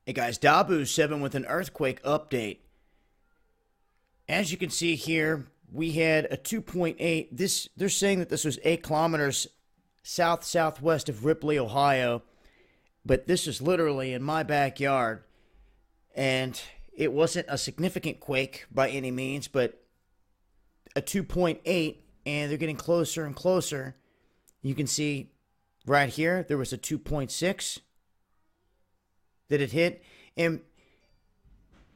Hey guys, Dabu7 with an earthquake update. As you can see here, we had a 2.8. They're saying that this was 8 kilometers southwest of Ripley, Ohio, but this is literally in my backyard, and it wasn't a significant quake by any means, but a 2.8, and they're getting closer and closer. You can see right here there was a 2.6 that it hit, and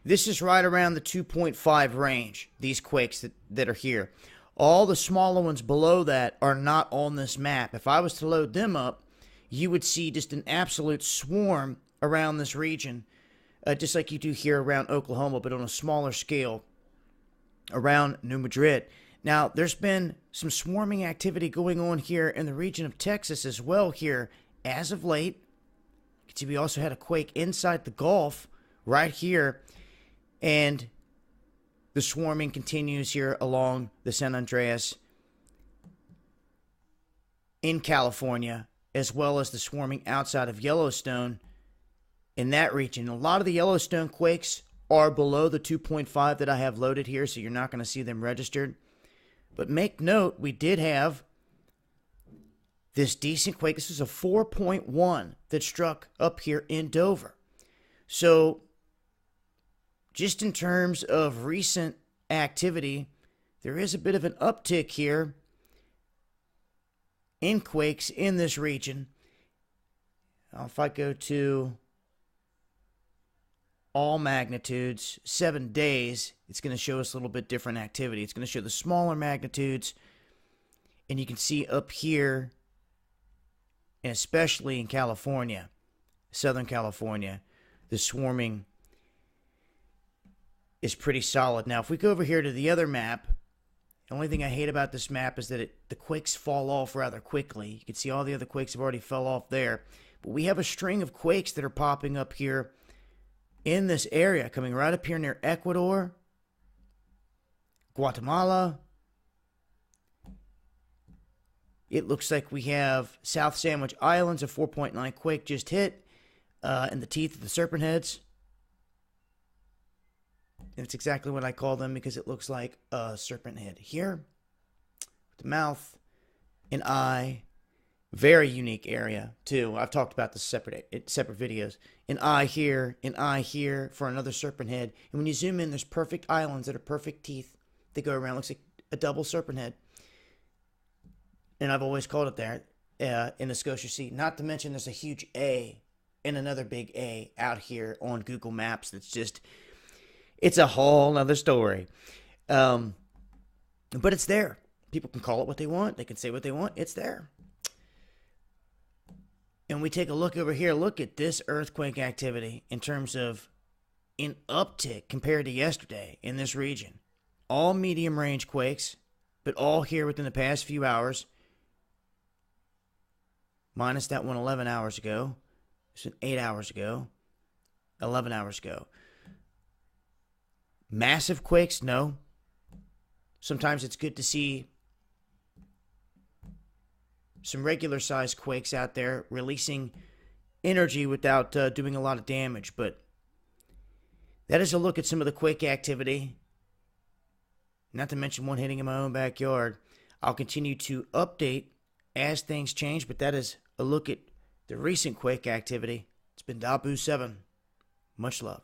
this is right around the 2.5 range, these quakes that are here. All the smaller ones below that are not on this map. If I was to load them up, you would see just an absolute swarm around this region, just like you do here around Oklahoma, but on a smaller scale around New Madrid. Now, there's been some swarming activity going on here in the region of Texas as well here as of late. You can see we also had a quake inside the Gulf right here, and the swarming continues here along the San Andreas in California, as well as the swarming outside of Yellowstone in that region. A lot of the Yellowstone quakes are below the 2.5 that I have loaded here, so you're not going to see them registered. But make note, we did have this decent quake. This is a 4.1 that struck up here in Dover. So just in terms of recent activity, there is a bit of an uptick here in quakes in this region. Now, if I go to all magnitudes, 7 days, it's going to show us a little bit different activity. It's going to show the smaller magnitudes, and you can see up here, and especially in California, Southern California, the swarming is pretty solid. Now, if we go over here to the other map, the only thing I hate about this map is that the quakes fall off rather quickly. You can see all the other quakes have already fell off there. But we have a string of quakes that are popping up here in this area, coming right up here near Ecuador, Guatemala. It looks like we have South Sandwich Islands, a 4.9 quake just hit in the teeth of the serpent heads. And it's exactly what I call them because it looks like a serpent head here. The mouth, an eye, very unique area too. I've talked about this separate videos. An eye here for another serpent head. And when you zoom in, there's perfect islands that are perfect teeth that go around. Looks like a double serpent head. And I've always called it there in the Scotia Sea. Not to mention there's a huge A and another big A out here on Google Maps that's just... it's a whole other story. But it's there. People can call it what they want. They can say what they want. It's there. And we take a look over here. Look at this earthquake activity in terms of an uptick compared to yesterday in this region. All medium range quakes, but all here within the past few hours. Minus that one 11 hours ago. It's 8 hours ago. 11 hours ago. Massive quakes? No. Sometimes it's good to see some regular sized quakes out there releasing energy without doing a lot of damage. But that is a look at some of the quake activity. Not to mention one hitting in my own backyard. I'll continue to update as things change, but that is a look at the recent quake activity. It's been Dabu7. Much love.